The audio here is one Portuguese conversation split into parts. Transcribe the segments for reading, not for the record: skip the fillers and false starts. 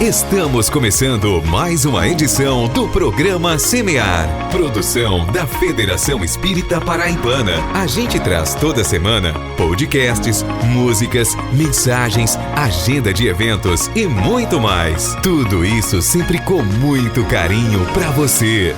Estamos começando mais uma edição do programa Semear, produção da Federação Espírita Paraibana. A gente traz toda semana podcasts, músicas, mensagens, agenda de eventos e muito mais. Tudo isso sempre com muito carinho para você.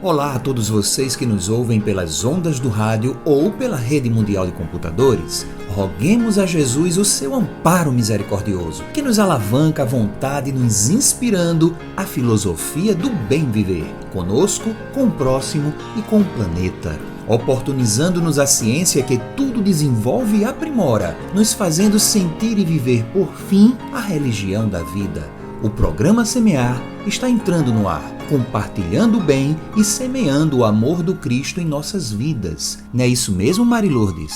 Olá a todos vocês que nos ouvem pelas ondas do rádio ou pela rede mundial de computadores. Roguemos a Jesus o seu amparo misericordioso, que nos alavanca à vontade, nos inspirando a filosofia do bem viver, conosco, com o próximo e com o planeta. Oportunizando-nos a ciência que tudo desenvolve e aprimora, nos fazendo sentir e viver por fim a religião da vida. O programa Semear está entrando no ar, compartilhando o bem e semeando o amor do Cristo em nossas vidas. Não é isso mesmo, Mari Lourdes?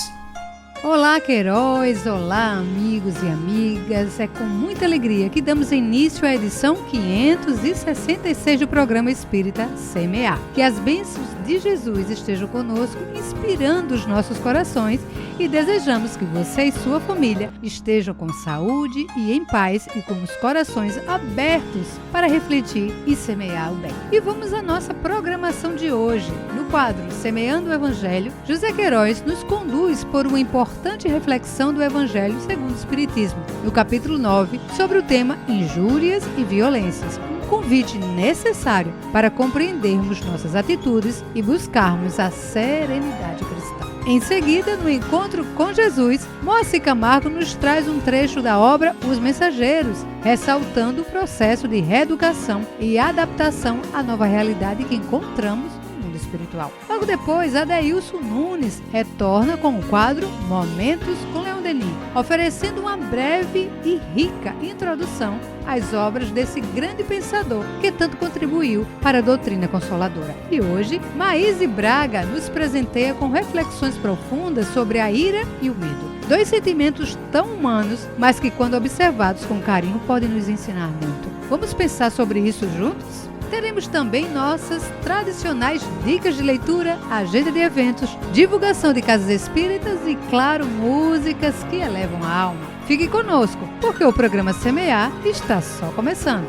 Olá, Queiroz! Olá, amigos e amigas! É com muita alegria que damos início à edição 566 do programa Espírita Semear. Que as bênçãos de Jesus estejam conosco, inspirando os nossos corações, e desejamos que você e sua família estejam com saúde e em paz e com os corações abertos para refletir e semear o bem. E vamos à nossa programação de hoje. No quadro Semeando o Evangelho, José Queiroz nos conduz por uma importante reflexão do Evangelho segundo o Espiritismo, no capítulo 9, sobre o tema Injúrias e Violências. Convite necessário para compreendermos nossas atitudes e buscarmos a serenidade cristã. Em seguida, no Encontro com Jesus, Moacir Camargo nos traz um trecho da obra Os Mensageiros, ressaltando o processo de reeducação e adaptação à nova realidade que encontramos no mundo espiritual. Logo depois, Adeilson Nunes retorna com o quadro Momentos com Leon Denis, oferecendo uma breve e rica introdução às obras desse grande pensador que tanto contribuiu para a doutrina consoladora. E hoje, Maíse Braga nos presenteia com reflexões profundas sobre a ira e o medo. Dois sentimentos tão humanos, mas que quando observados com carinho podem nos ensinar muito. Vamos pensar sobre isso juntos? Teremos também nossas tradicionais dicas de leitura, agenda de eventos, divulgação de casas espíritas e, claro, músicas que elevam a alma. Fique conosco, porque o programa Semear está só começando.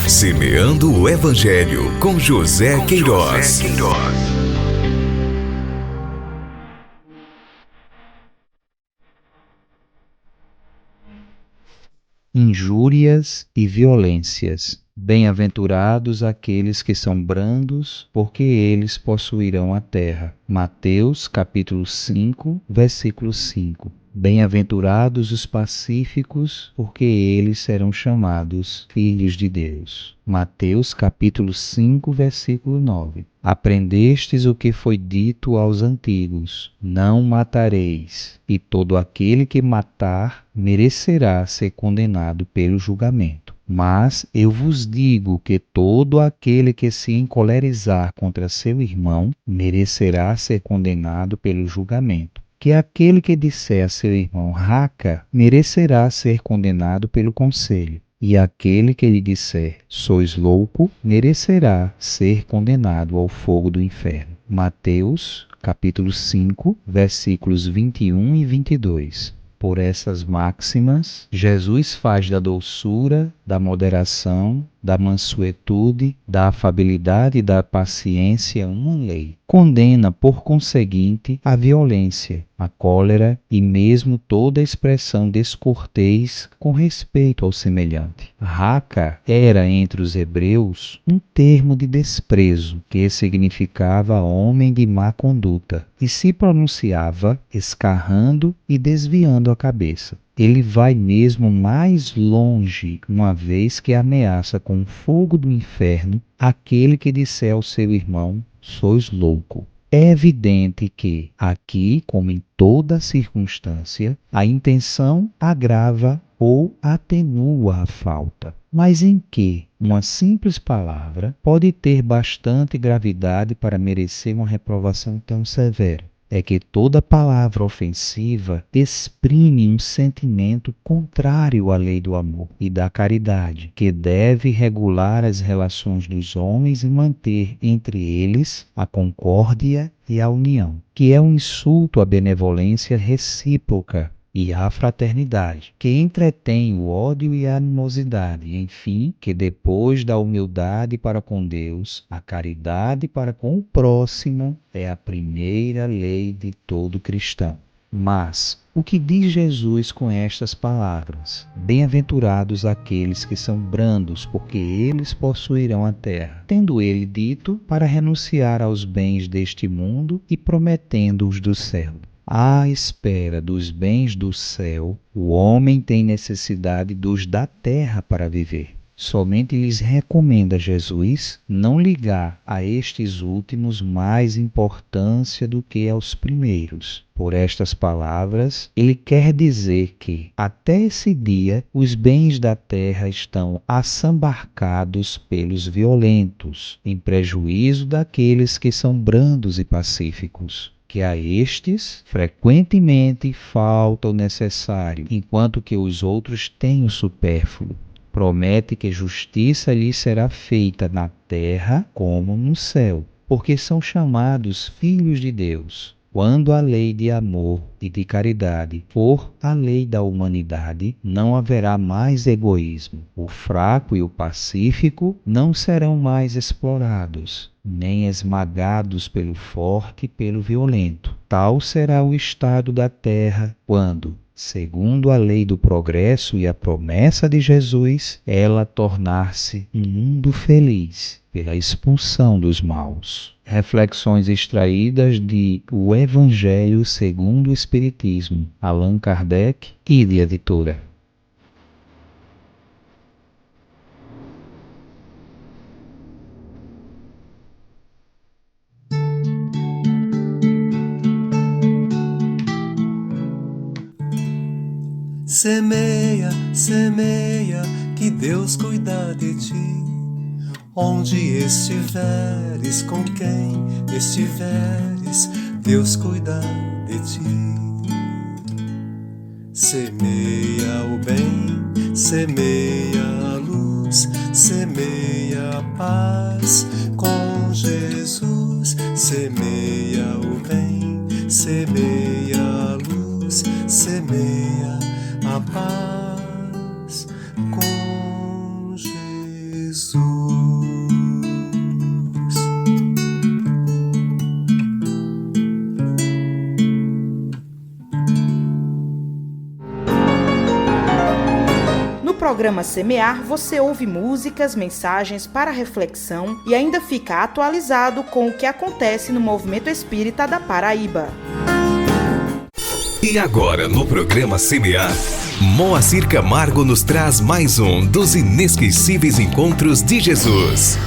Semeando o Evangelho com José Queiroz. Injúrias e violências. Bem-aventurados aqueles que são brandos, porque eles possuirão a terra. Mateus, capítulo 5, versículo 5. Bem-aventurados os pacíficos, porque eles serão chamados filhos de Deus. Mateus, capítulo 5, versículo 9. Aprendestes o que foi dito aos antigos: não matareis, e todo aquele que matar merecerá ser condenado pelo julgamento. Mas eu vos digo que todo aquele que se encolerizar contra seu irmão merecerá ser condenado pelo julgamento. Que aquele que disser a seu irmão raca merecerá ser condenado pelo conselho. E aquele que lhe disser sois louco merecerá ser condenado ao fogo do inferno. Mateus, capítulo 5, versículos 21 e 22. Por essas máximas, Jesus faz da doçura, da moderação, da mansuetude, da afabilidade e da paciência uma lei. Condena, por conseguinte, a violência, a cólera e mesmo toda expressão descortês com respeito ao semelhante. Raca era, entre os hebreus, um termo de desprezo que significava homem de má conduta e se pronunciava escarrando e desviando a cabeça. Ele vai mesmo mais longe, uma vez que ameaça com o fogo do inferno aquele que disser ao seu irmão: sois louco. É evidente que, aqui, como em toda circunstância, a intenção agrava ou atenua a falta. Mas em que uma simples palavra pode ter bastante gravidade para merecer uma reprovação tão severa? é que toda palavra ofensiva exprime um sentimento contrário à lei do amor e da caridade, que deve regular as relações dos homens e manter entre eles a concórdia e a união, que é um insulto à benevolência recíproca e à fraternidade, que entretém o ódio e a animosidade, enfim, que depois da humildade para com Deus, a caridade para com o próximo é a primeira lei de todo cristão. Mas o que diz Jesus com estas palavras? Bem-aventurados aqueles que são brandos, porque eles possuirão a terra. Tendo ele dito para renunciar aos bens deste mundo e prometendo-os do céu. À espera dos bens do céu, o homem tem necessidade dos da terra para viver. Somente lhes recomenda Jesus não ligar a estes últimos mais importância do que aos primeiros. Por estas palavras, ele quer dizer que, até esse dia, os bens da terra estão assambarcados pelos violentos, em prejuízo daqueles que são brandos e pacíficos. Que a estes frequentemente falta o necessário, enquanto que os outros têm o supérfluo. Promete que justiça lhes será feita na terra como no céu, porque são chamados filhos de Deus. Quando a lei de amor e de caridade for a lei da humanidade, não haverá mais egoísmo. O fraco e o pacífico não serão mais explorados, nem esmagados pelo forte e pelo violento. Tal será o estado da terra quando, segundo a lei do progresso e a promessa de Jesus, ela tornar-se um mundo feliz pela expulsão dos maus. Reflexões extraídas de O Evangelho segundo o Espiritismo, Allan Kardec, e de Editora. Semeia, semeia, que Deus cuida de ti. Onde estiveres, com quem estiveres, Deus cuida de ti. Semeia o bem, semeia a luz, semeia a paz com Jesus. Semeia o bem, semeia a luz, semeia a paz com Jesus. No programa Semear, você ouve músicas, mensagens para reflexão e ainda fica atualizado com o que acontece no movimento espírita da Paraíba. E agora, no programa Semear, Moacir Camargo nos traz mais um dos inesquecíveis encontros de Jesus.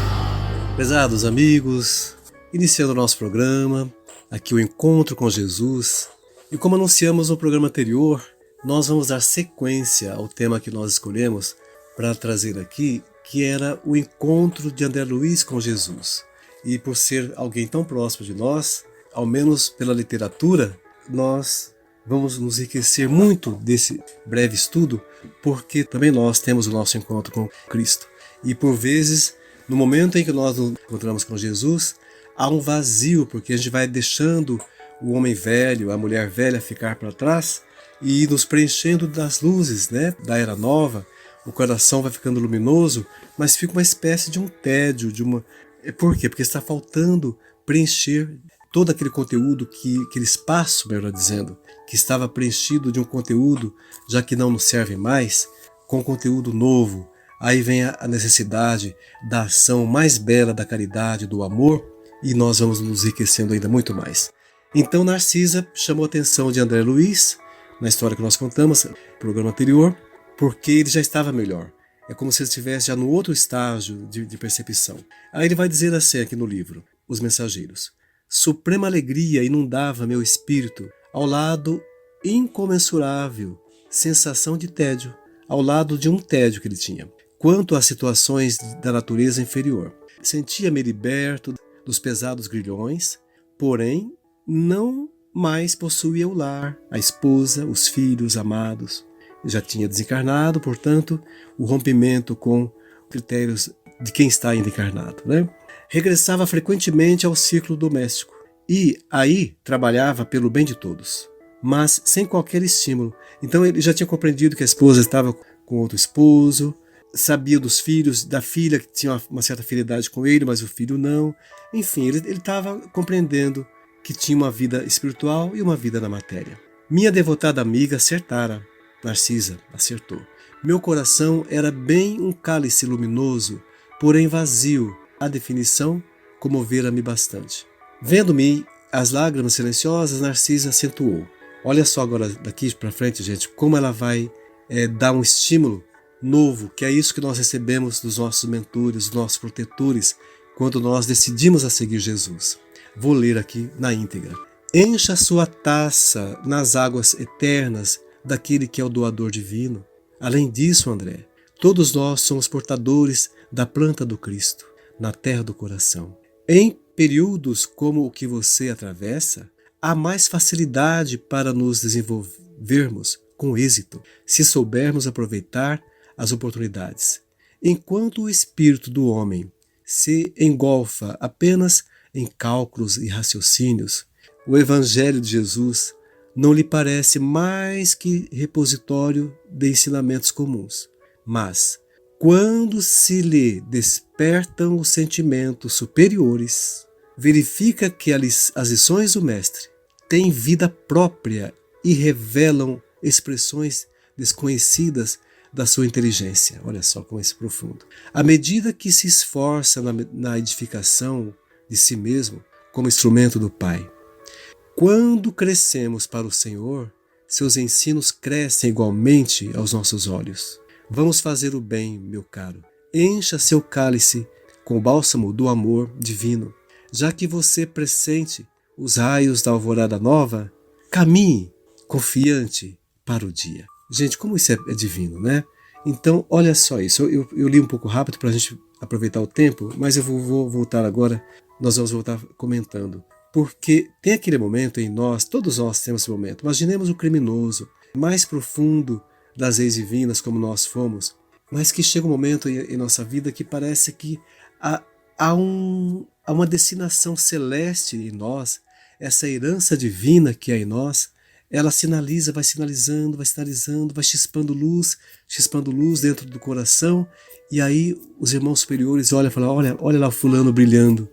Prezados amigos, iniciando o nosso programa, aqui o Encontro com Jesus. E como anunciamos no programa anterior, nós vamos dar sequência ao tema que nós escolhemos para trazer aqui, que era o encontro de André Luiz com Jesus. E por ser alguém tão próximo de nós, ao menos pela literatura, nós vamos nos enriquecer muito desse breve estudo, porque também nós temos o nosso encontro com Cristo. E por vezes, no momento em que nós nos encontramos com Jesus, há um vazio, porque a gente vai deixando o homem velho, a mulher velha ficar para trás e nos preenchendo das luzes, da era nova. O coração vai ficando luminoso, mas fica uma espécie de um tédio, Por quê? Porque está faltando preencher todo aquele conteúdo, aquele espaço, melhor dizendo, que estava preenchido de um conteúdo, já que não nos serve mais, com conteúdo novo. Aí vem a necessidade da ação mais bela da caridade, do amor, e nós vamos nos enriquecendo ainda muito mais. Então Narcisa chamou a atenção de André Luiz, na história que nós contamos, no programa anterior, porque ele já estava melhor. É como se ele estivesse já no outro estágio de percepção. Aí ele vai dizer assim aqui no livro, Os Mensageiros: suprema alegria inundava meu espírito, ao lado incomensurável sensação de tédio, ao lado de um tédio que ele tinha, quanto às situações da natureza inferior. Sentia-me liberto dos pesados grilhões, porém não mas possuía o lar, a esposa, os filhos amados. Já tinha desencarnado, portanto, o rompimento com critérios de quem está ainda encarnado, né? Regressava frequentemente ao círculo doméstico e aí trabalhava pelo bem de todos, mas sem qualquer estímulo. Então ele já tinha compreendido que a esposa estava com outro esposo, sabia dos filhos, da filha que tinha uma certa afinidade com ele, mas o filho não. Enfim, ele estava compreendendo que tinha uma vida espiritual e uma vida na matéria. Minha devotada amiga acertara, Narcisa acertou. Meu coração era bem um cálice luminoso, porém vazio. A definição comovera-me bastante. Vendo-me as lágrimas silenciosas, Narcisa acentuou. Olha só agora, daqui para frente, gente, como ela vai dar um estímulo novo, que é isso que nós recebemos dos nossos mentores, dos nossos protetores, quando nós decidimos a seguir Jesus. Vou ler aqui na íntegra. Encha sua taça nas águas eternas daquele que é o doador divino. Além disso, André, todos nós somos portadores da planta do Cristo, na terra do coração. Em períodos como o que você atravessa, há mais facilidade para nos desenvolvermos com êxito, se soubermos aproveitar as oportunidades. Enquanto o espírito do homem se engolfa apenas em cálculos e raciocínios, o Evangelho de Jesus não lhe parece mais que repositório de ensinamentos comuns. Mas, quando se lhe despertam os sentimentos superiores, verifica que as lições do Mestre têm vida própria e revelam expressões desconhecidas da sua inteligência. Olha só como é isso profundo. À medida que se esforça na edificação de si mesmo como instrumento do Pai, quando crescemos para o Senhor, seus ensinos crescem igualmente aos nossos olhos. Vamos fazer o bem, meu caro. Encha seu cálice com o bálsamo do amor divino. Já que você pressente os raios da alvorada nova, caminhe confiante para o dia. Gente, como isso é divino, né? Então, olha só isso. Eu li um pouco rápido para a gente aproveitar o tempo, mas eu vou voltar agora. Nós vamos voltar comentando. Porque tem aquele momento em nós, todos nós temos esse momento. Imaginemos o criminoso mais profundo das leis divinas, como nós fomos, mas que chega um momento em nossa vida que parece que há uma destinação celeste em nós, essa herança divina que é em nós, ela sinaliza, vai sinalizando, vai chispando luz dentro do coração, e aí os irmãos superiores olham e falam, olha lá o fulano brilhando.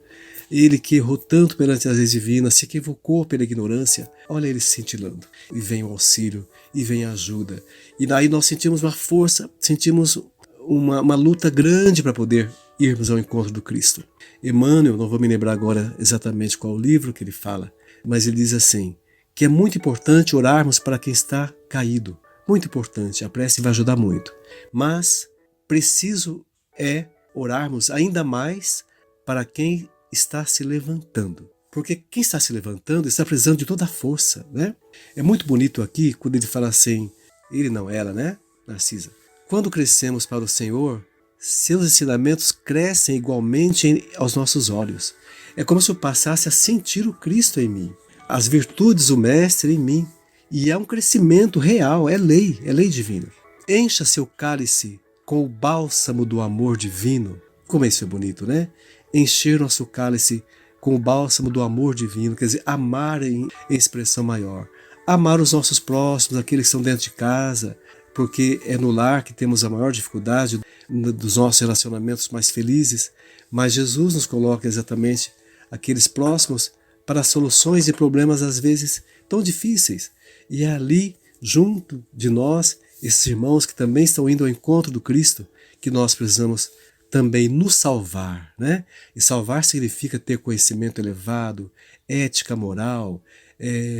Ele que errou tanto perante as leis divinas, se equivocou pela ignorância, olha ele cintilando. E vem o auxílio, e vem a ajuda. E daí nós sentimos uma força, sentimos uma luta grande para poder irmos ao encontro do Cristo. Emmanuel, não vou me lembrar agora exatamente qual o livro que ele fala, mas ele diz assim, que é muito importante orarmos para quem está caído. Muito importante, a prece vai ajudar muito. Mas preciso é orarmos ainda mais para quem está se levantando. Porque quem está se levantando está precisando de toda a força, né? É muito bonito aqui quando ele fala assim, ele não, ela, né? Narcisa. Quando crescemos para o Senhor, seus ensinamentos crescem igualmente aos nossos olhos. É como se eu passasse a sentir o Cristo em mim, as virtudes do Mestre em mim. E é um crescimento real, é lei divina. Encha seu cálice com o bálsamo do amor divino. Como isso é bonito, né? Encher nosso cálice com o bálsamo do amor divino, quer dizer, amar em expressão maior. Amar os nossos próximos, aqueles que estão dentro de casa, porque é no lar que temos a maior dificuldade dos nossos relacionamentos mais felizes, mas Jesus nos coloca exatamente aqueles próximos para soluções de problemas às vezes tão difíceis. E é ali, junto de nós, esses irmãos que também estão indo ao encontro do Cristo, que nós precisamos também nos salvar, né? E salvar significa ter conhecimento elevado, ética, moral,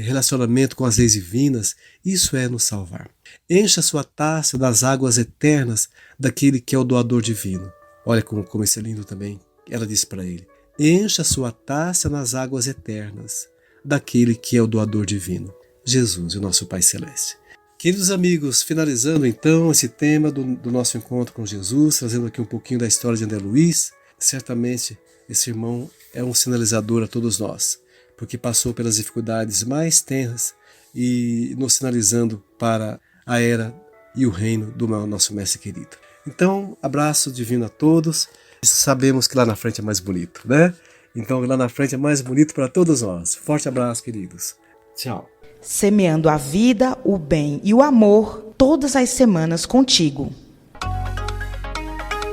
relacionamento com as leis divinas. Isso é nos salvar. Encha sua taça das águas eternas daquele que é o doador divino. Olha como isso é lindo também. Ela disse para ele, encha sua taça nas águas eternas daquele que é o doador divino. Jesus, o nosso Pai Celeste. Queridos amigos, finalizando então esse tema do nosso encontro com Jesus, trazendo aqui um pouquinho da história de André Luiz, certamente esse irmão é um sinalizador a todos nós, porque passou pelas dificuldades mais tenras e nos sinalizando para a era e o reino do nosso mestre querido. Então, abraço divino a todos. Sabemos que lá na frente é mais bonito, né? Então, lá na frente é mais bonito para todos nós. Forte abraço, queridos. Tchau. Semeando a vida, o bem e o amor todas as semanas contigo.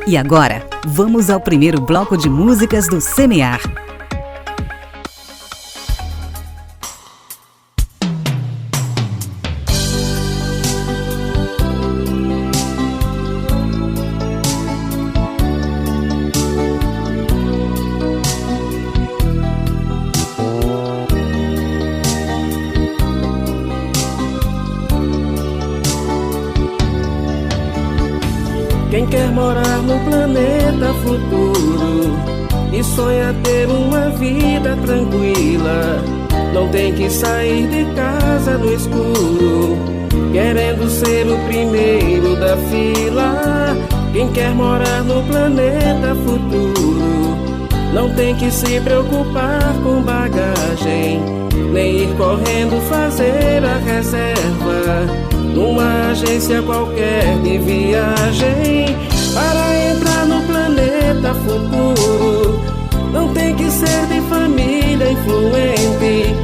E agora, vamos ao primeiro bloco de músicas do Semear. Quem quer morar no planeta futuro e sonha ter uma vida tranquila, não tem que sair de casa no escuro, querendo ser o primeiro da fila. Quem quer morar no planeta futuro não tem que se preocupar com bagagem, nem ir correndo fazer a reserva numa agência qualquer de viagem. Para entrar no planeta futuro não tem que ser de família influente,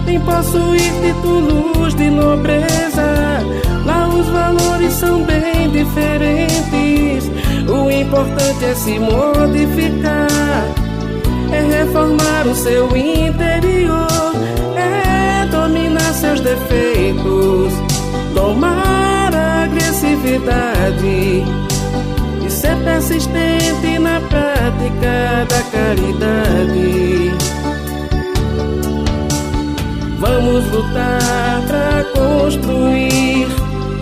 nem possuir títulos de nobreza. Lá os valores são bem diferentes. O importante é se modificar, é reformar o seu interior, é dominar seus defeitos, domar a agressividade e ser persistente na prática da caridade. Vamos lutar para construir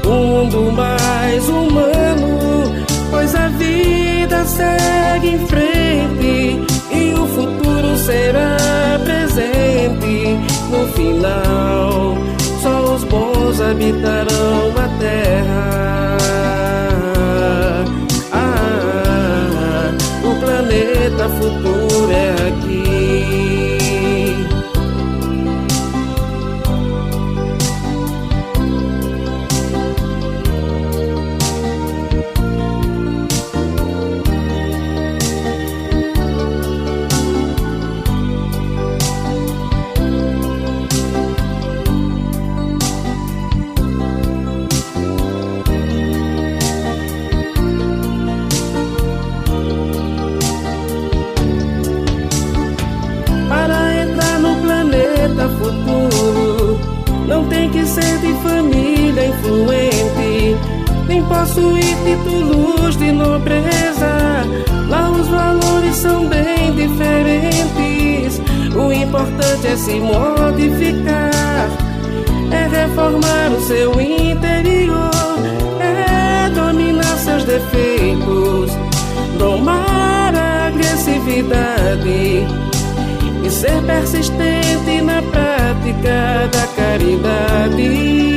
um mundo mais humano, pois a vida segue em frente e o futuro será presente. No final, só os bons habitarão a terra. O planeta futuro é aqui. Futuro não tem que ser de família influente, nem possuir títulos de nobreza. Lá os valores são bem diferentes. O importante é se modificar, é reformar o seu interior, é dominar seus defeitos, domar a agressividade e ser persistente na prática da caridade.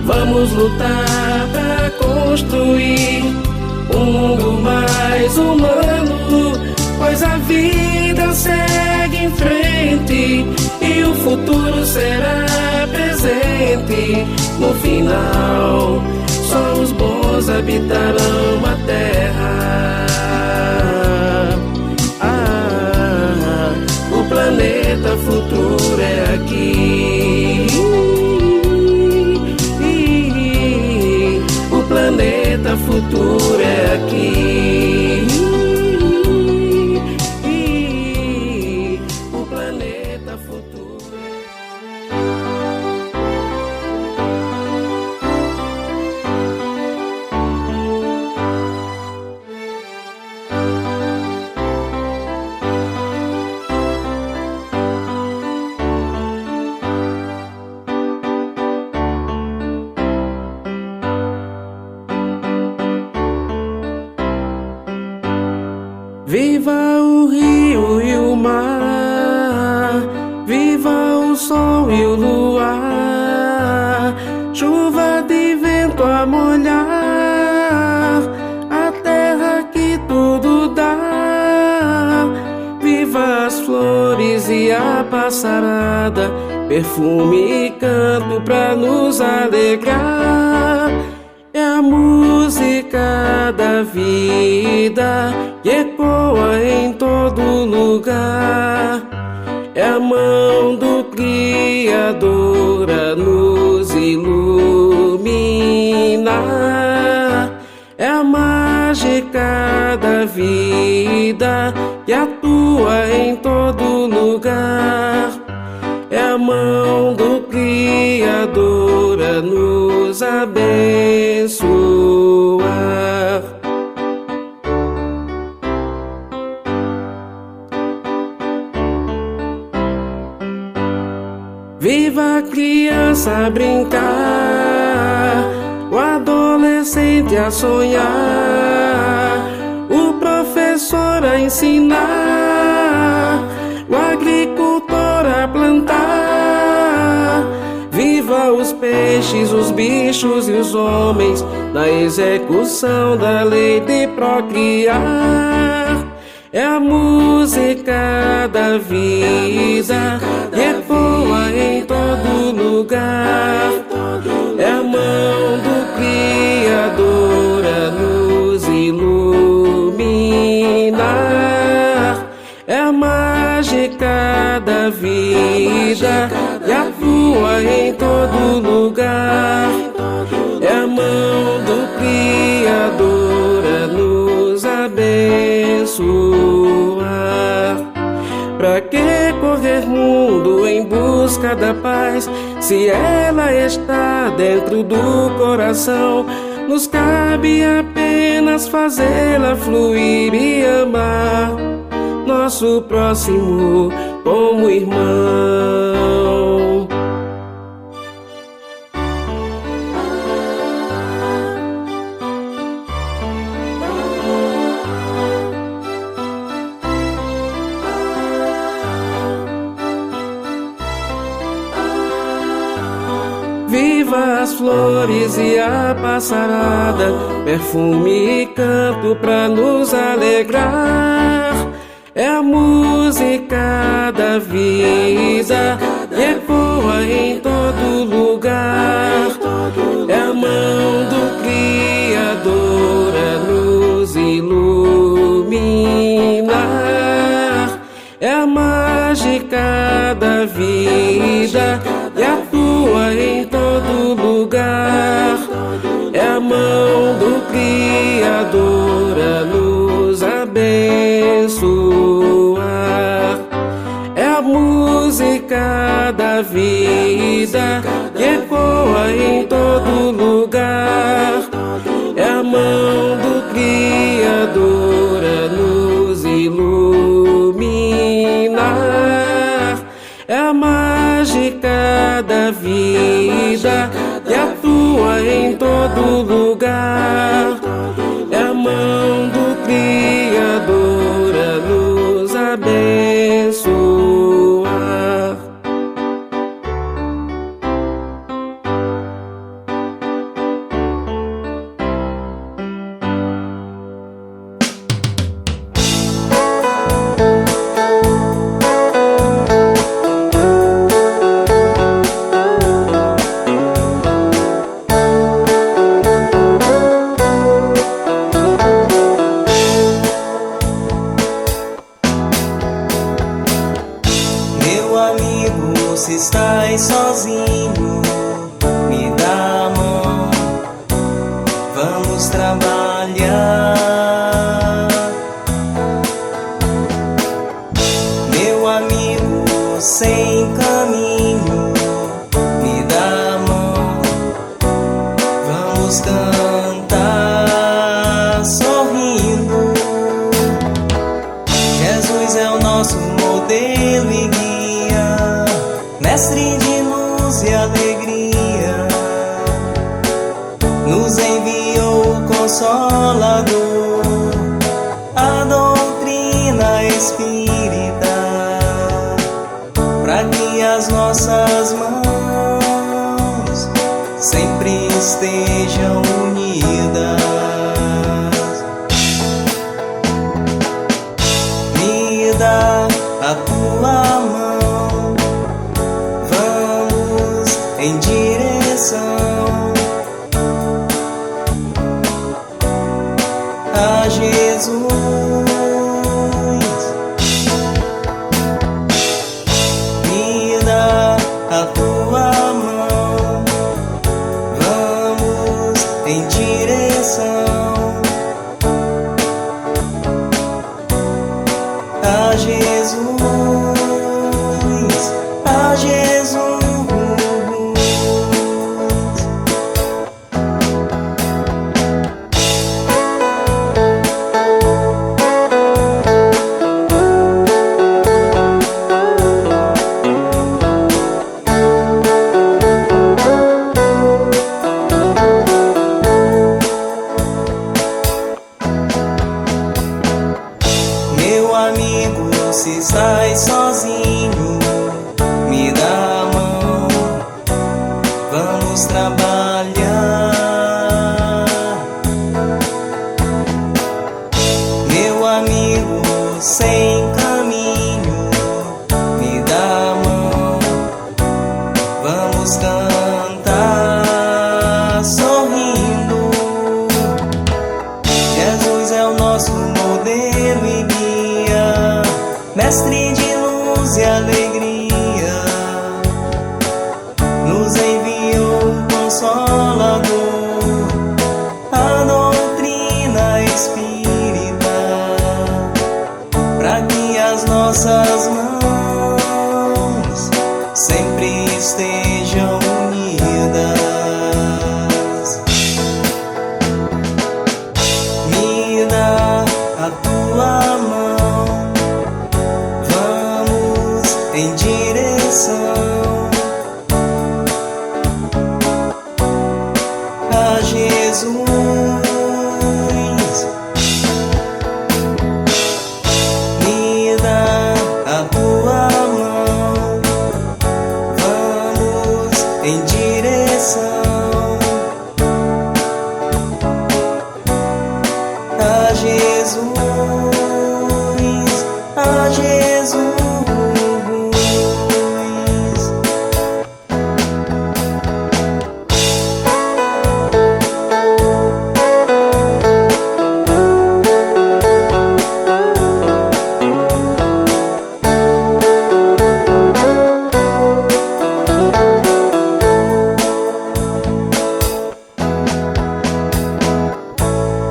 Vamos lutar para construir um mundo mais humano, pois a vida segue em frente e o futuro será presente. No final, só os bons habitarão a terra. O planeta futuro é aqui. O planeta futuro é aqui. O planeta futuro Viva o rio e o mar, viva o sol e o luar, chuva de vento a molhar a terra que tudo dá. Viva as flores passarada, perfume e canto pra nos alegrar. É a música da vida que ecoa em todo lugar. É a mão do Criador a nos iluminar. É a mágica da vida que atua em todo lugar. É a mão do Criador a nos abençoar. Viva a criança a brincar, o adolescente a sonhar, o professor a ensinar, o agricultor a plantar. Viva os peixes, os bichos e os homens na execução da lei de procriar. É a música da vida que ecoa em todo lugar. É a mão do Criador a nos iluminar. É a mágica da vida que atua em todo lugar. É a mão do Criador a nos abençoar. Pra que correr mundo em busca da paz, se ela está dentro do coração? Nos cabe apenas fazê-la fluir e amar nosso próximo como irmão. Viva as flores e a passarada, perfume e canto pra nos alegrar. É a música da vida que ecoa em todo lugar. É a mão do Criador a nos iluminar. É a mágica da vida que atua em todo lugar. É a mão do Criador a nos abençoar. É a música da vida que ecoa em todo lugar. É a mão do Criador a nos iluminar. É a mágica da vida que atua em todo lugar. É a mão do Criador a nos abençoar. Se estás sozinho, me dá a mão, vamos trabalhar. Meu amigo sem caminho, me dá a mão, vamos cantar sorrindo. Jesus é o nosso modelo e guia, mestre de luz e alegria, nos enviou o Consolador, a doutrina espírita, para que as nossas mãos sempre estejam unidas. Me dá a tua mão, em direção a Jesus. Me dá a tua mão, vamos em direção a Jesus, a Jesus. Meu amigo, se sai sozinho, me dá a mão, vamos trabalhar. Meu amigo, sem caminho, me dá a mão, vamos cantar sorrindo. Jesus é o nosso modelo e guia, mestre de luz e alegria, nos enviou o Consolador, a doutrina espírita, para que as nossas mãos sempre estejam unidas. Me dá a tua mão, vamos em direção a Jesus. Me dá a tua mão, vamos em direção a Jesus, a Jesus.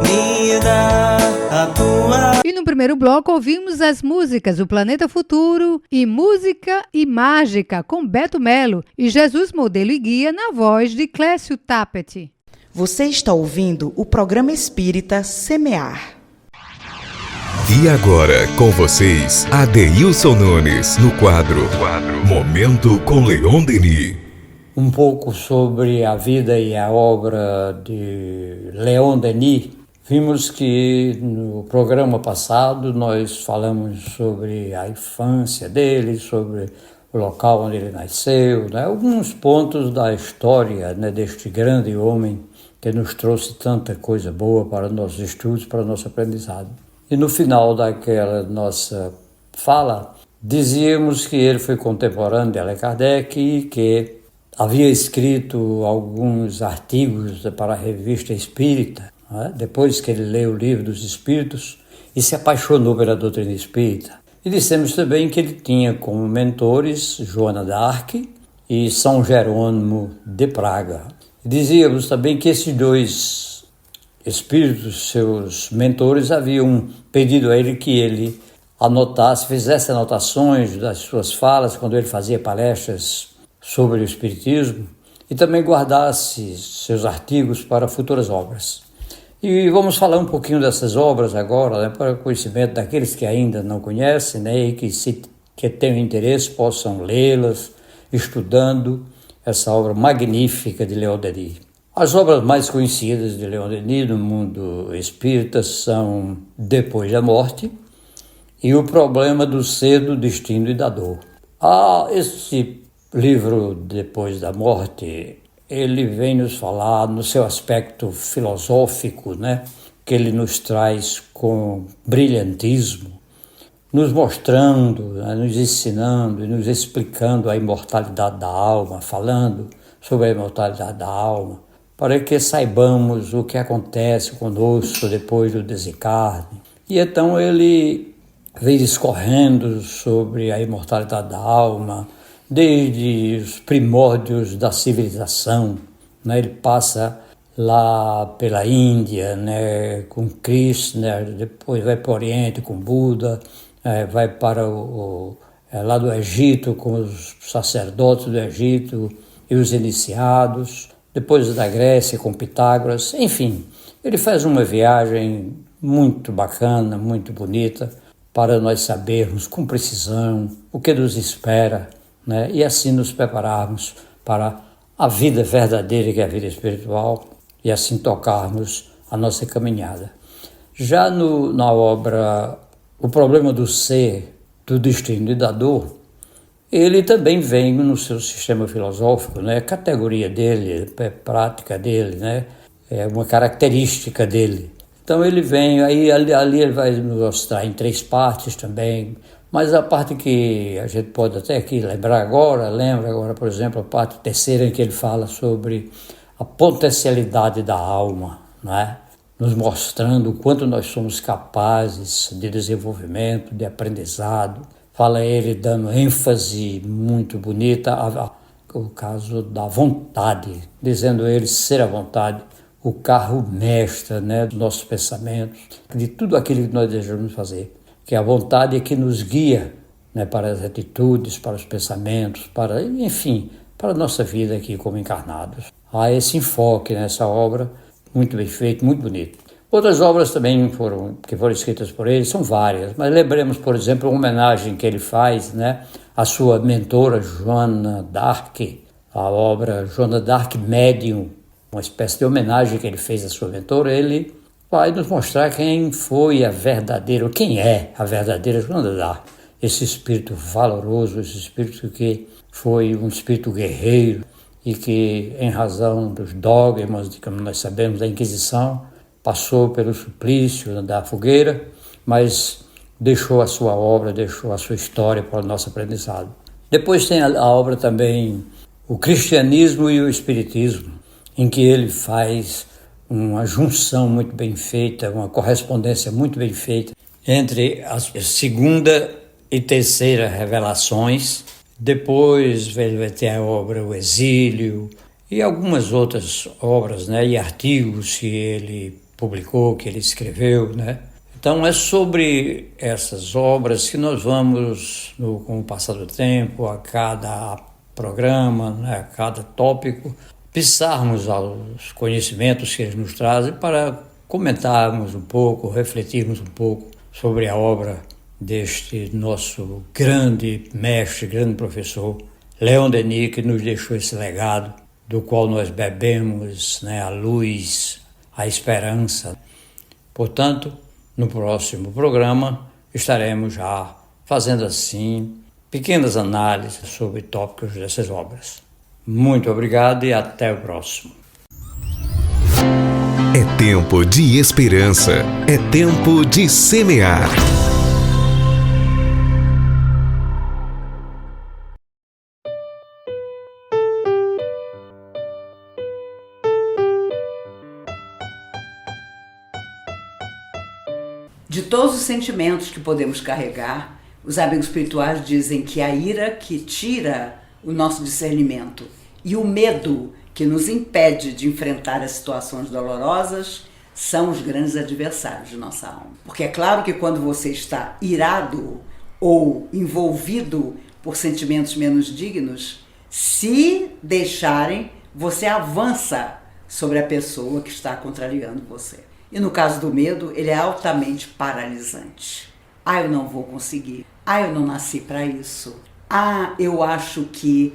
Me dá a tua. E no primeiro bloco ouvimos as músicas O Planeta Futuro e Música e Mágica com Beto Melo e Jesus Modelo e Guia na voz de Clécio Tapet. Você está ouvindo o programa espírita Semear. E agora, com vocês, Adeilson Nunes, no quadro Momento com Leon Denis. Um pouco sobre a vida e a obra de Leon Denis. Vimos que no programa passado nós falamos sobre a infância dele, sobre o local onde ele nasceu, né? Alguns pontos da história, né, deste grande homem que nos trouxe tanta coisa boa para nossos estudos, para o nosso aprendizado. E no final daquela nossa fala, dizíamos que ele foi contemporâneo de Allan Kardec e que havia escrito alguns artigos para a Revista Espírita, né? Depois que ele leu o Livro dos Espíritos e se apaixonou pela doutrina espírita. E dissemos também que ele tinha como mentores Joana d'Arc e São Jerônimo de Praga. Dizíamos também que esses dois espíritos, seus mentores, haviam pedido a ele que ele anotasse, fizesse anotações das suas falas quando ele fazia palestras sobre o espiritismo e também guardasse seus artigos para futuras obras. E vamos falar um pouquinho dessas obras agora, né, para o conhecimento daqueles que ainda não conhecem, né, e que tenham interesse possam lê-las, estudando essa obra magnífica de Leon Denis. As obras mais conhecidas de Leon Denis no mundo espírita são Depois da Morte e O Problema do Ser, do Destino e da Dor. Esse livro Depois da Morte, ele vem nos falar no seu aspecto filosófico, né, que ele nos traz com brilhantismo, nos mostrando, né, nos ensinando e nos explicando a imortalidade da alma, falando sobre a imortalidade da alma, para que saibamos o que acontece conosco depois do desencarne. E então ele vem discorrendo sobre a imortalidade da alma, desde os primórdios da civilização, né? Ele passa lá pela Índia, né, com Krishna, depois vai para o Oriente com Buda, vai para lá do Egito com os sacerdotes do Egito e os iniciados, depois da Grécia com Pitágoras, enfim, ele faz uma viagem muito bacana, muito bonita, para nós sabermos com precisão o que nos espera, né, e assim nos prepararmos para a vida verdadeira, que é a vida espiritual, e assim tocarmos a nossa caminhada. Já na obra O Problema do Ser, do Destino e da Dor, ele também vem no seu sistema filosófico, né? Categoria dele, prática dele, né? É uma característica dele. Então ele vem, ali ele vai nos mostrar em 3 partes também, mas a parte que a gente pode até aqui lembra agora, por exemplo, a parte terceira em que ele fala sobre a potencialidade da alma, né? Nos mostrando o quanto nós somos capazes de desenvolvimento, de aprendizado. Fala ele dando ênfase muito bonita ao caso da vontade, dizendo ele ser a vontade o carro mestre, né, dos nossos pensamentos, de tudo aquilo que nós desejamos fazer, que a vontade é que nos guia, né, para as atitudes, para os pensamentos, enfim, para a nossa vida aqui como encarnados. Há esse enfoque nessa obra, muito bem feito, muito bonito. Outras obras também que foram escritas por ele, são várias, mas lembremos, por exemplo, uma homenagem que ele faz, né, à sua mentora Joana d'Arc, a obra Joana d'Arc Médium, uma espécie de homenagem que ele fez à sua mentora. Ele vai nos mostrar quem é a verdadeira Joana d'Arc, esse espírito valoroso, esse espírito que foi um espírito guerreiro e que, em razão dos dogmas, de como nós sabemos, da Inquisição, passou pelo suplício da fogueira, mas deixou a sua obra, deixou a sua história para o nosso aprendizado. Depois tem a obra também O Cristianismo e o Espiritismo, em que ele faz uma junção muito bem feita, uma correspondência muito bem feita entre a segunda e terceira revelações. Depois vai ter a obra O Exílio e algumas outras obras, né, e artigos que ele publicou, que ele escreveu, né? Então é sobre essas obras que nós vamos, com o passar do tempo, a cada programa, né, a cada tópico, pisarmos aos conhecimentos que ele nos traz para comentarmos um pouco, refletirmos um pouco sobre a obra deste nosso grande mestre, grande professor, Leon Denis, que nos deixou esse legado, do qual nós bebemos, né, a luz, a esperança. Portanto, no próximo programa estaremos já fazendo assim pequenas análises sobre tópicos dessas obras. Muito obrigado e até o próximo. É tempo de esperança, é tempo de semear. De todos os sentimentos que podemos carregar, os amigos espirituais dizem que a ira que tira o nosso discernimento e o medo que nos impede de enfrentar as situações dolorosas são os grandes adversários de nossa alma. Porque é claro que quando você está irado ou envolvido por sentimentos menos dignos, se deixarem, você avança sobre a pessoa que está contrariando você. E no caso do medo, ele é altamente paralisante. Eu não vou conseguir. Eu não nasci para isso. Eu acho que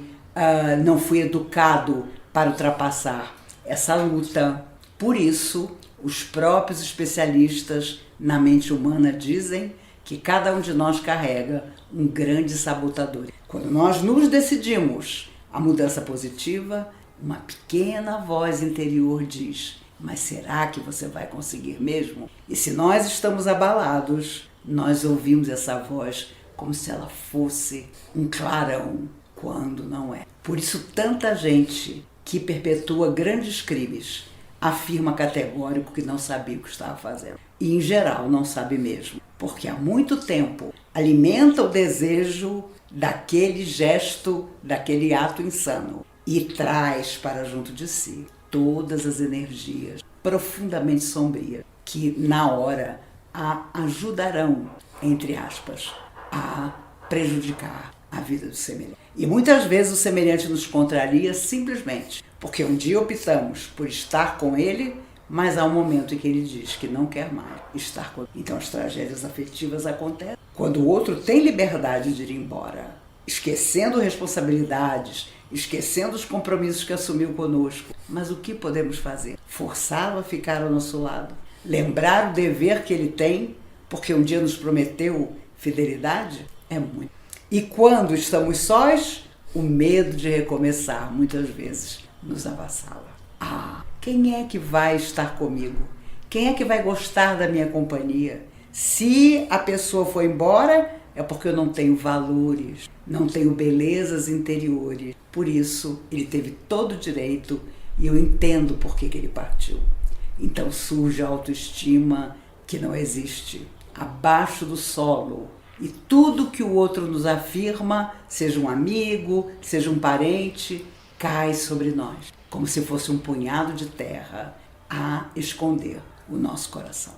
não fui educado para ultrapassar essa luta. Por isso, os próprios especialistas na mente humana dizem que cada um de nós carrega um grande sabotador. Quando nós nos decidimos a mudança positiva, uma pequena voz interior diz: mas será que você vai conseguir mesmo? E se nós estamos abalados, nós ouvimos essa voz como se ela fosse um clarão, quando não é. Por isso, tanta gente que perpetua grandes crimes afirma categórico que não sabia o que estava fazendo. E, em geral, não sabe mesmo, porque há muito tempo alimenta o desejo daquele gesto, daquele ato insano e traz para junto de si todas as energias profundamente sombrias que, na hora, a ajudarão, entre aspas, a prejudicar a vida do semelhante. E muitas vezes o semelhante nos contraria simplesmente porque um dia optamos por estar com ele, mas há um momento em que ele diz que não quer mais estar com ele. Então as tragédias afetivas acontecem quando o outro tem liberdade de ir embora, esquecendo responsabilidades, esquecendo os compromissos que assumiu conosco. Mas o que podemos fazer? Forçá-lo a ficar ao nosso lado? Lembrar o dever que ele tem, porque um dia nos prometeu fidelidade? É muito. E quando estamos sós, o medo de recomeçar, muitas vezes, nos avassala. Quem é que vai estar comigo? Quem é que vai gostar da minha companhia? Se a pessoa for embora, é porque eu não tenho valores, não tenho belezas interiores. Por isso, ele teve todo o direito e eu entendo por que ele partiu. Então surge a autoestima que não existe, abaixo do solo. E tudo que o outro nos afirma, seja um amigo, seja um parente, cai sobre nós, como se fosse um punhado de terra a esconder o nosso coração.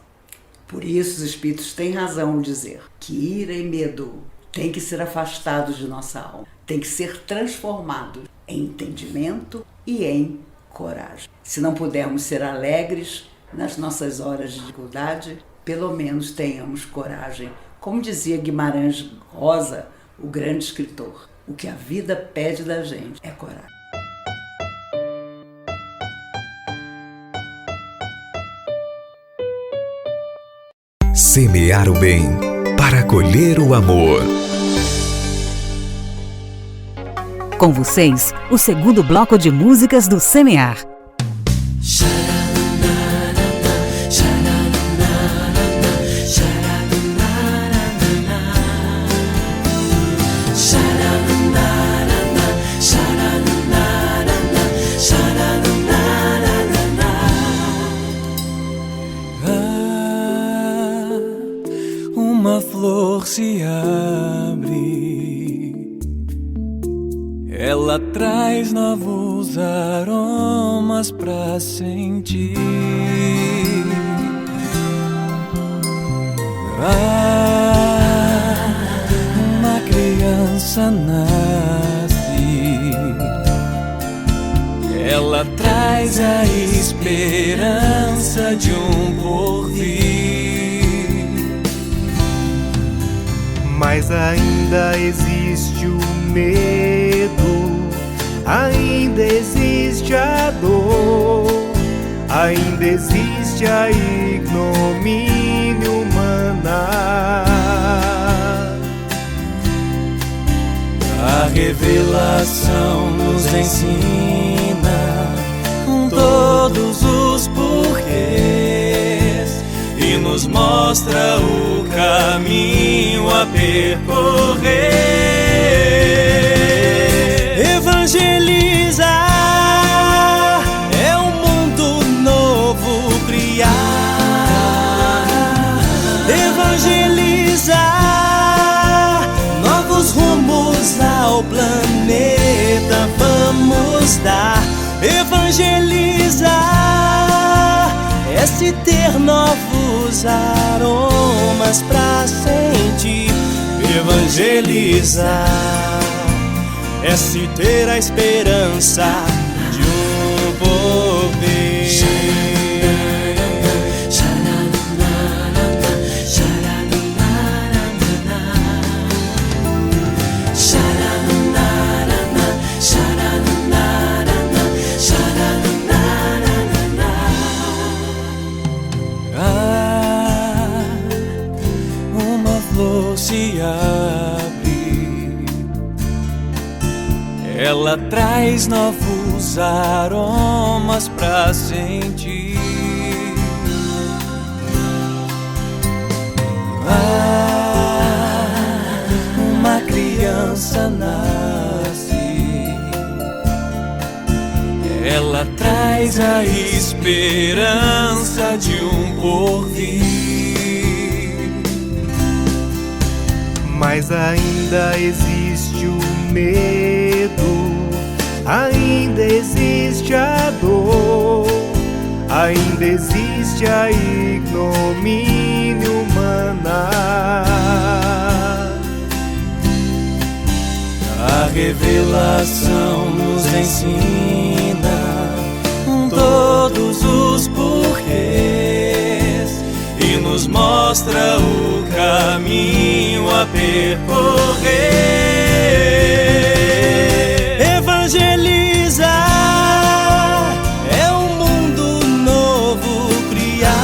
Por isso os espíritos têm razão ao dizer que ira e medo têm que ser afastados de nossa alma, têm que ser transformados em entendimento e em coragem. Se não pudermos ser alegres nas nossas horas de dificuldade, pelo menos tenhamos coragem. Como dizia Guimarães Rosa, o grande escritor, o que a vida pede da gente é coragem. Semear o bem para colher o amor. Com vocês, o segundo bloco de músicas do Semear. Uma flor se abre, ela traz novos aromas pra sentir. Uma criança nasce, ela traz a esperança de um porvir. Mas ainda existe o medo, ainda existe a dor, ainda existe a ignomínia humana. A revelação nos ensina todos os porquês e nos mostra o caminho a percorrer. Evangelizar é um mundo novo criar. Evangelizar, novos rumos ao planeta vamos dar. Evangelizar é se ter novos aromas pra sentir. Evangelizar é se ter a esperança de um porvir. Se abre, ela traz novos aromas pra sentir. esperança nasce. Ela traz a esperança de um porvir. Mas ainda existe o medo, ainda existe a dor, ainda existe a ignomínia humana. A revelação nos ensina todos os porquês e nos mostra o caminho a percorrer. Evangelizar é um mundo novo criar.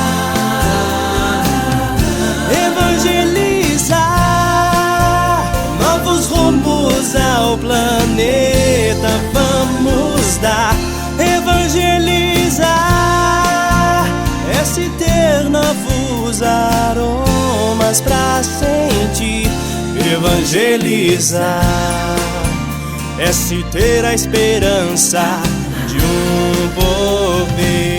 Evangelizar novos rumos ao planeta vamos dar. Evangelizar é se ter novos aromas pra sentir. Evangelizar é se ter a esperança de um porvir.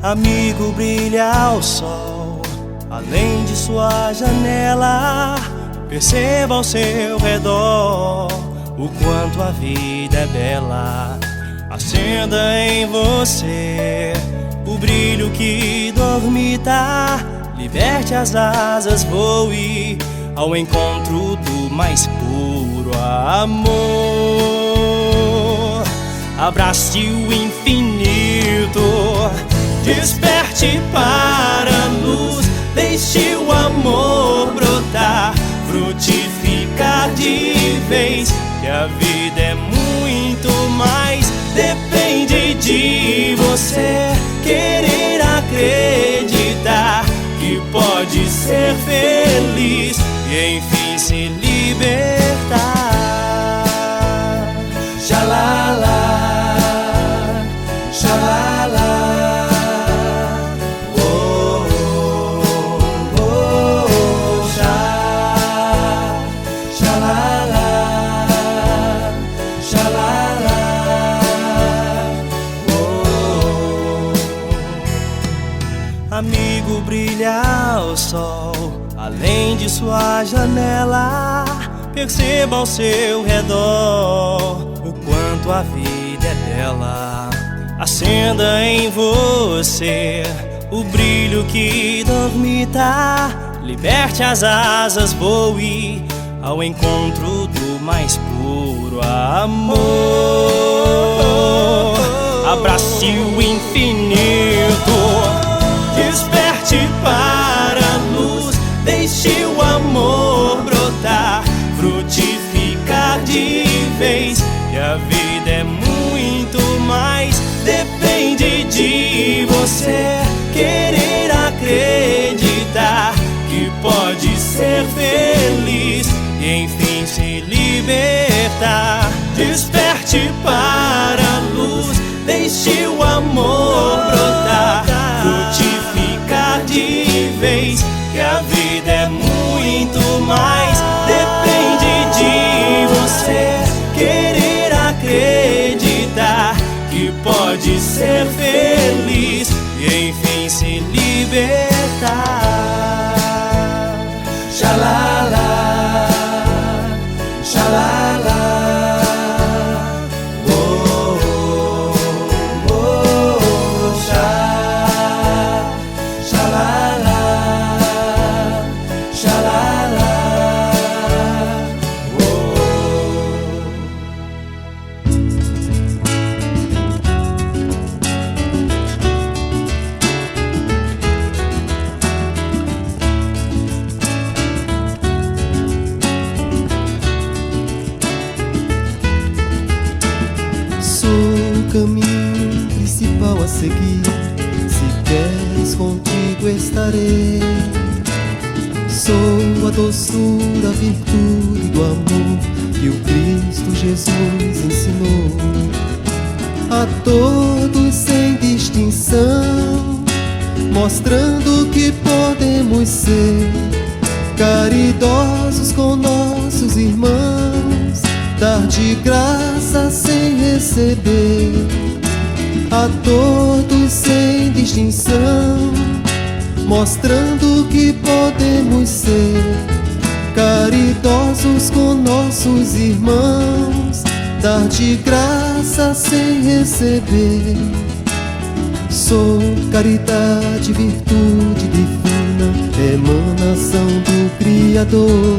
Amigo, brilha ao sol, além de sua janela. Perceba ao seu redor o quanto a vida é bela. Acenda em você o brilho que dormita. Liberte as asas, voe ao encontro do mais puro amor. Abrace o infinito, desperte para a luz, deixe o amor brotar, frutificar de vez, que a vida é muito mais. Depende de você querer acreditar que pode ser feliz e enfim se libertar. Xalala, xalala. Amigo, brilha ao sol, além de sua janela. Perceba ao seu redor o quanto a vida é bela. Acenda em você o brilho que dormita. Liberte as asas, voe ao encontro do mais puro amor. Abrace o infinito, desperte para a luz, deixe o amor brotar, frutificar de vez, que a vida é muito mais. Depende de você querer acreditar que pode ser feliz e enfim se libertar. Desperte para a luz, deixe o amor brotar, frutificar de vez, que a vida é muito mais. Depende de você querer acreditar que pode ser feliz e enfim se libertar. Xalala, xalala, oh. caminho principal a seguir. Se queres, contigo estarei. Sou a doçura, a virtude do amor que o Cristo Jesus ensinou a todos sem distinção, mostrando que podemos ser caridosos com nossos irmãos, dar de graça sem receber, a todos sem distinção, mostrando que podemos ser caridosos com nossos irmãos, dar de graça sem receber. Sou caridade, virtude divina, emanação do Criador,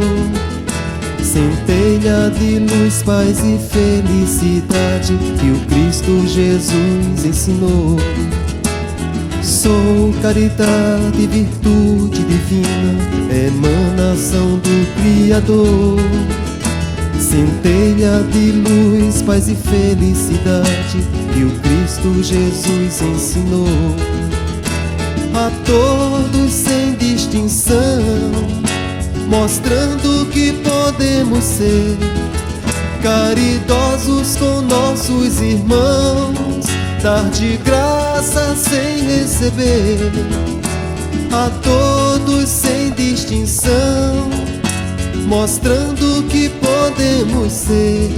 centelha de luz, paz e felicidade que o Cristo Jesus ensinou. Sou caridade, virtude divina, emanação do Criador, centelha de luz, paz e felicidade que o Cristo Jesus ensinou a todos sem distinção, mostrando que podemos ser caridosos com nossos irmãos, dar de graça sem receber, a todos sem distinção, mostrando que podemos ser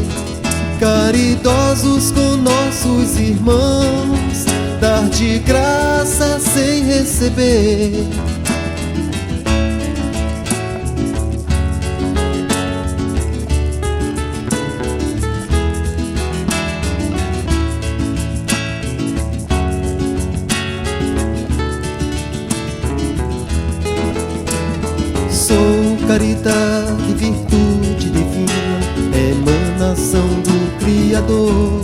caridosos com nossos irmãos, dar de graça sem receber. Sou caridade, virtude divina, emanação do Criador,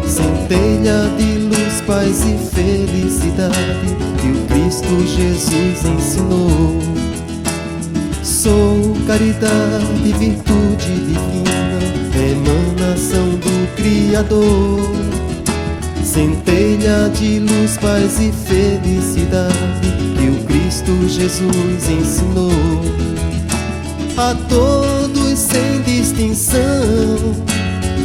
centelha de luz, paz e felicidade que o Cristo Jesus ensinou. Sou caridade, virtude divina, emanação do Criador, centelha de luz, paz e felicidade que o Cristo Jesus ensinou a todos sem distinção,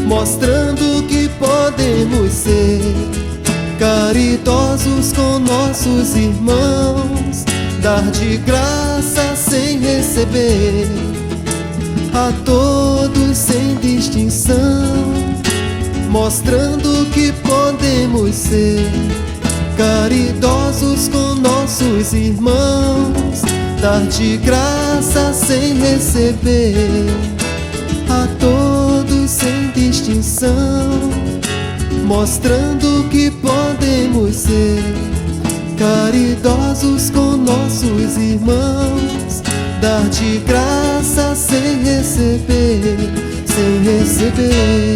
mostrando que podemos ser caridosos com nossos irmãos, dar de graça sem receber, a todos sem distinção, mostrando que podemos ser caridosos com nossos irmãos, dar de graça sem receber, a todos sem distinção, mostrando que podemos ser caridosos com nossos irmãos, dar de graça sem receber, sem receber.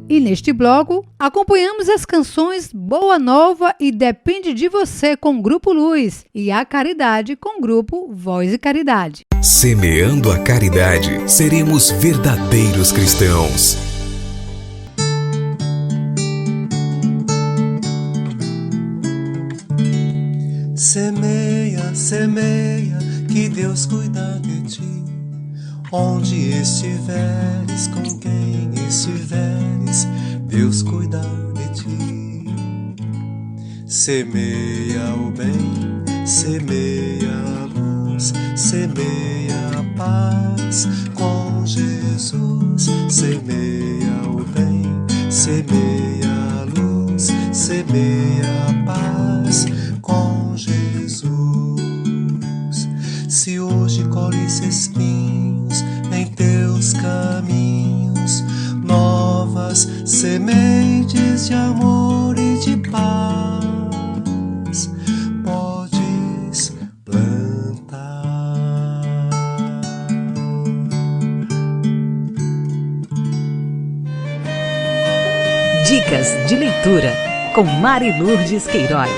E neste bloco, acompanhamos as canções Boa Nova e Depende de Você com o Grupo Luz e A Caridade com o Grupo Voz e Caridade. Semeando a caridade, seremos verdadeiros cristãos. Semeia, semeia, que Deus cuida de ti. Onde estiveres, com quem estiveres, Deus cuida de ti. Semeia o bem, semeia a luz, semeia a paz com Jesus. Semeia o bem, semeia a luz, semeia a paz com Jesus. Se hoje colhes espinhos em teus caminhos, novas sementes de amor e de paz podes plantar. Dicas de leitura com Mari Lourdes Queiroz.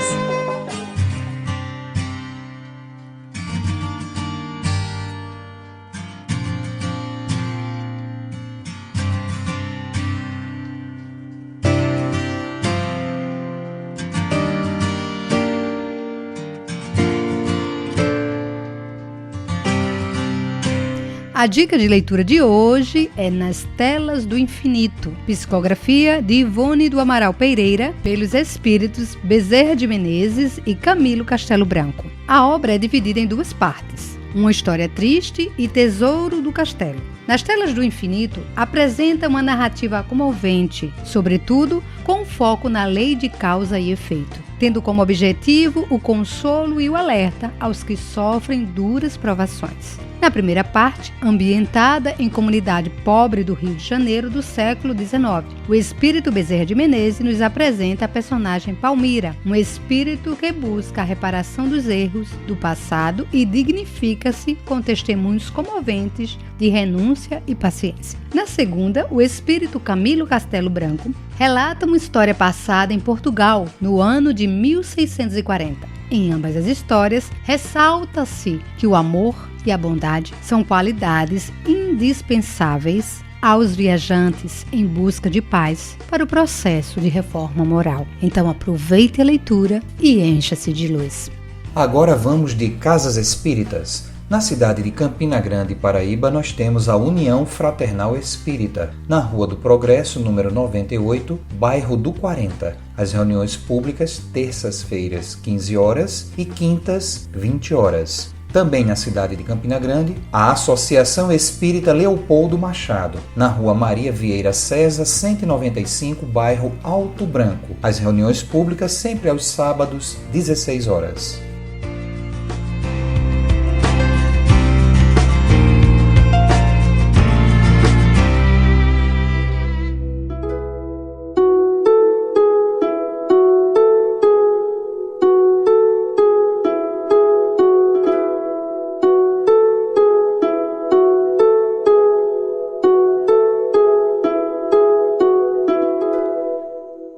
A dica de leitura de hoje é Nas Telas do Infinito, psicografia de Ivone do Amaral Pereira, pelos espíritos Bezerra de Menezes e Camilo Castelo Branco. A obra é dividida em 2 partes. Uma História Triste e Tesouro do Castelo. Nas Telas do Infinito, apresenta uma narrativa comovente, sobretudo com foco na lei de causa e efeito, tendo como objetivo o consolo e o alerta aos que sofrem duras provações. Na primeira parte, ambientada em comunidade pobre do Rio de Janeiro do século XIX, o espírito Bezerra de Menezes nos apresenta a personagem Palmira, um espírito que busca a reparação dos erros do passado e dignifica-se com testemunhos comoventes de renúncia e paciência. Na segunda, o espírito Camilo Castelo Branco relata uma história passada em Portugal no ano de 1640. Em ambas as histórias, ressalta-se que o amor e a bondade são qualidades indispensáveis aos viajantes em busca de paz para o processo de reforma moral. Então aproveite a leitura e encha-se de luz. Agora vamos de Casas Espíritas. Na cidade de Campina Grande, Paraíba, nós temos a União Fraternal Espírita, na Rua do Progresso, número 98, bairro do 40. As reuniões públicas, terças-feiras, 15 horas e quintas, 20 horas. Também na cidade de Campina Grande, a Associação Espírita Leopoldo Machado, na Rua Maria Vieira César, 195, bairro Alto Branco. As reuniões públicas sempre aos sábados, 16 horas.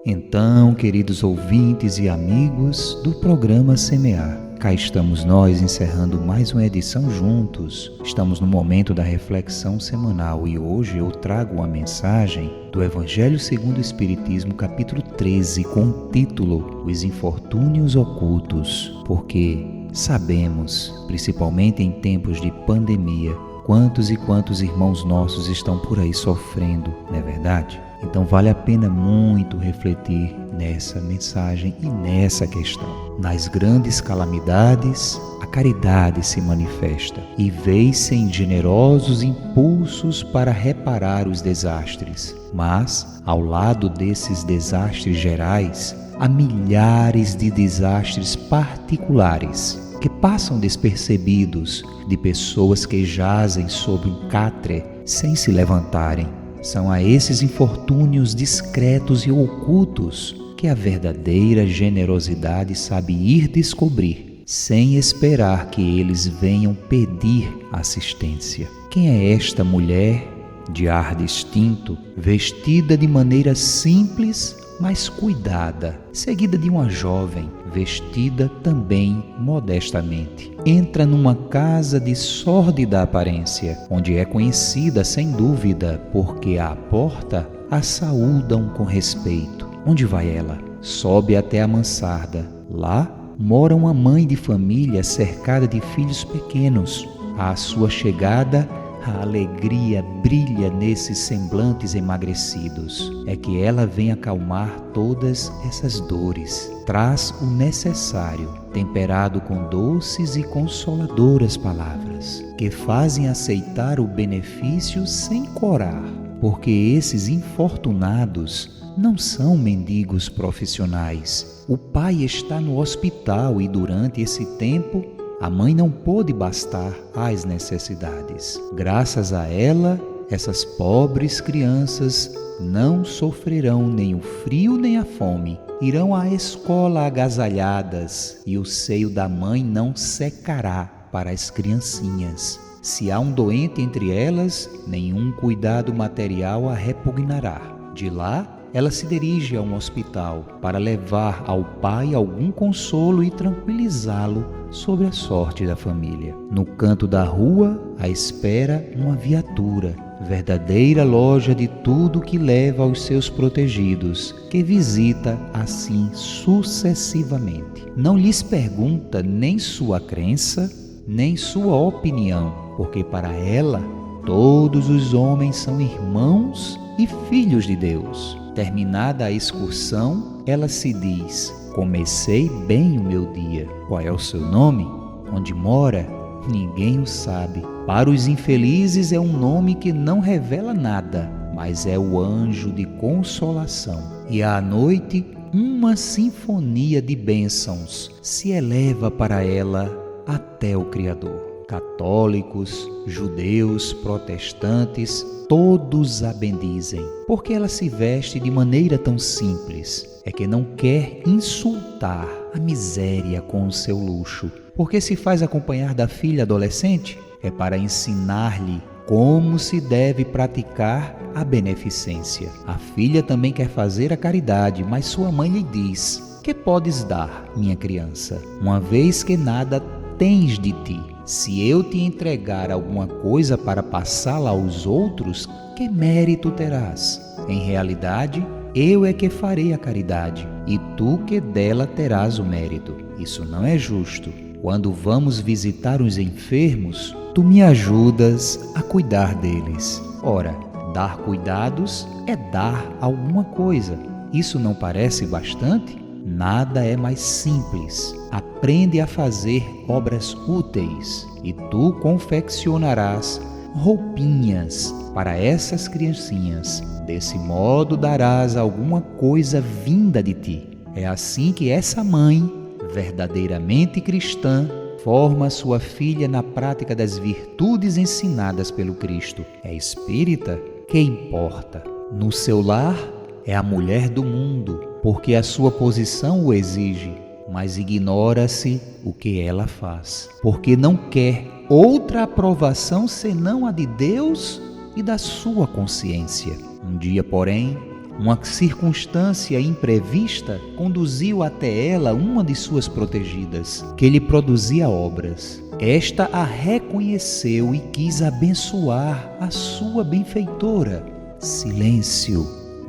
Então, queridos ouvintes e amigos do programa Semear, cá estamos nós encerrando mais uma edição juntos. Estamos no momento da reflexão semanal e hoje eu trago uma mensagem do Evangelho segundo o Espiritismo, capítulo 13, com o título Os Infortúnios Ocultos, porque sabemos, principalmente em tempos de pandemia, quantos e quantos irmãos nossos estão por aí sofrendo, não é verdade? Então vale a pena muito refletir nessa mensagem e nessa questão. Nas grandes calamidades, a caridade se manifesta e vê-se em generosos impulsos para reparar os desastres. Mas, ao lado desses desastres gerais, há milhares de desastres particulares que passam despercebidos de pessoas que jazem sob um catre sem se levantarem. São a esses infortúnios discretos e ocultos que a verdadeira generosidade sabe ir descobrir, sem esperar que eles venham pedir assistência. Quem é esta mulher de ar distinto, vestida de maneira simples, mas cuidada, seguida de uma jovem, vestida também modestamente? Entra numa casa de sórdida aparência, onde é conhecida sem dúvida, porque à porta a saúdam com respeito. Onde vai ela? Sobe até a mansarda. Lá mora uma mãe de família cercada de filhos pequenos. À sua chegada, a alegria brilha nesses semblantes emagrecidos. É que ela vem acalmar todas essas dores. Traz o necessário, temperado com doces e consoladoras palavras, que fazem aceitar o benefício sem corar, porque esses infortunados não são mendigos profissionais. O pai está no hospital e durante esse tempo a mãe não pôde bastar às necessidades. Graças a ela, essas pobres crianças não sofrerão nem o frio nem a fome. Irão à escola agasalhadas e o seio da mãe não secará para as criancinhas. Se há um doente entre elas, nenhum cuidado material a repugnará. De lá, ela se dirige a um hospital para levar ao pai algum consolo e tranquilizá-lo sobre a sorte da família. No canto da rua, à espera uma viatura, verdadeira loja de tudo que leva aos seus protegidos, que visita assim sucessivamente. Não lhes pergunta nem sua crença, nem sua opinião, porque para ela Todos os homens são irmãos e filhos de Deus. Terminada a excursão, ela se diz: comecei bem o meu dia. Qual é o seu nome? Onde mora? Ninguém o sabe. Para os infelizes é um nome que não revela nada, mas é o anjo de consolação. E à noite, uma sinfonia de bênçãos se eleva para ela até o Criador. Católicos, judeus, protestantes, todos a bendizem, porque ela se veste de maneira tão simples. É que não quer insultar a miséria com o seu luxo, porque se faz acompanhar da filha adolescente, é para ensinar-lhe como se deve praticar a beneficência. A filha também quer fazer a caridade, mas sua mãe lhe diz: que podes dar, minha criança, uma vez que nada tens de ti? Se eu te entregar alguma coisa para passá-la aos outros, que mérito terás? Em realidade, eu é que farei a caridade, e tu que dela terás o mérito. Isso não é justo. Quando vamos visitar os enfermos, tu me ajudas a cuidar deles. Ora, dar cuidados é dar alguma coisa. Isso não parece bastante? Nada é mais simples. Aprende a fazer obras úteis e tu confeccionarás roupinhas para essas criancinhas. Desse modo darás alguma coisa vinda de ti. É assim que essa mãe, verdadeiramente cristã, forma sua filha na prática das virtudes ensinadas pelo Cristo. É espírita? Que importa? No seu lar é a mulher do mundo, porque a sua posição o exige, mas ignora-se o que ela faz, porque não quer outra aprovação senão a de Deus e da sua consciência. Um dia, porém, uma circunstância imprevista conduziu até ela uma de suas protegidas, que lhe produzia obras. Esta a reconheceu e quis abençoar a sua benfeitora. Silêncio,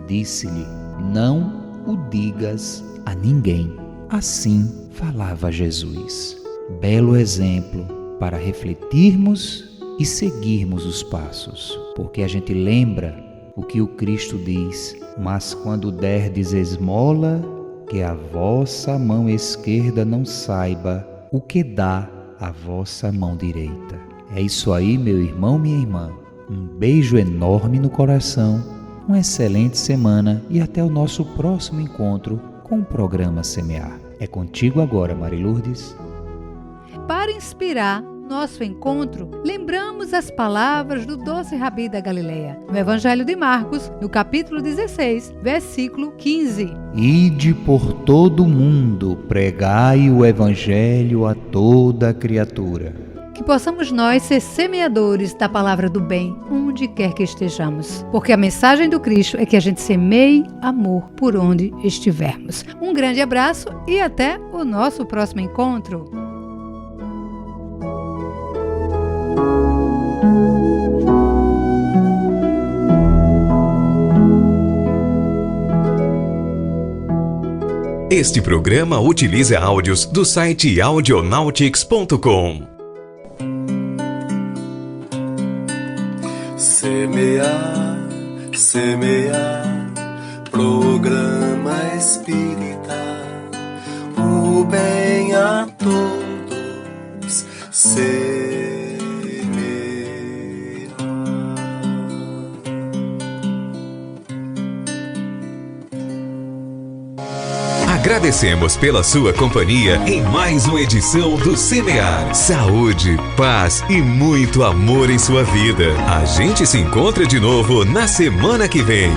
disse-lhe, não o digas a ninguém. Assim falava Jesus. Belo exemplo para refletirmos e seguirmos os passos, porque a gente lembra o que o Cristo diz: mas quando derdes esmola, que a vossa mão esquerda não saiba o que dá a vossa mão direita. É isso aí, meu irmão, minha irmã. Um beijo enorme no coração, uma excelente semana e até o nosso próximo encontro com o programa Semear. É contigo agora, Marilourdes. Para inspirar nosso encontro, lembramos as palavras do doce Rabi da Galileia, no Evangelho de Marcos, no capítulo 16, versículo 15. Ide por todo o mundo, pregai o Evangelho a toda criatura. Que possamos nós ser semeadores da palavra do bem, onde quer que estejamos. Porque a mensagem do Cristo é que a gente semeie amor por onde estivermos. Um grande abraço e até o nosso próximo encontro. Este programa utiliza áudios do site audionautics.com. Semear, semear, programa espírita, o bem a todos semear. Agradecemos pela sua companhia em mais uma edição do Semear. Saúde, paz e muito amor em sua vida. A gente se encontra de novo na semana que vem.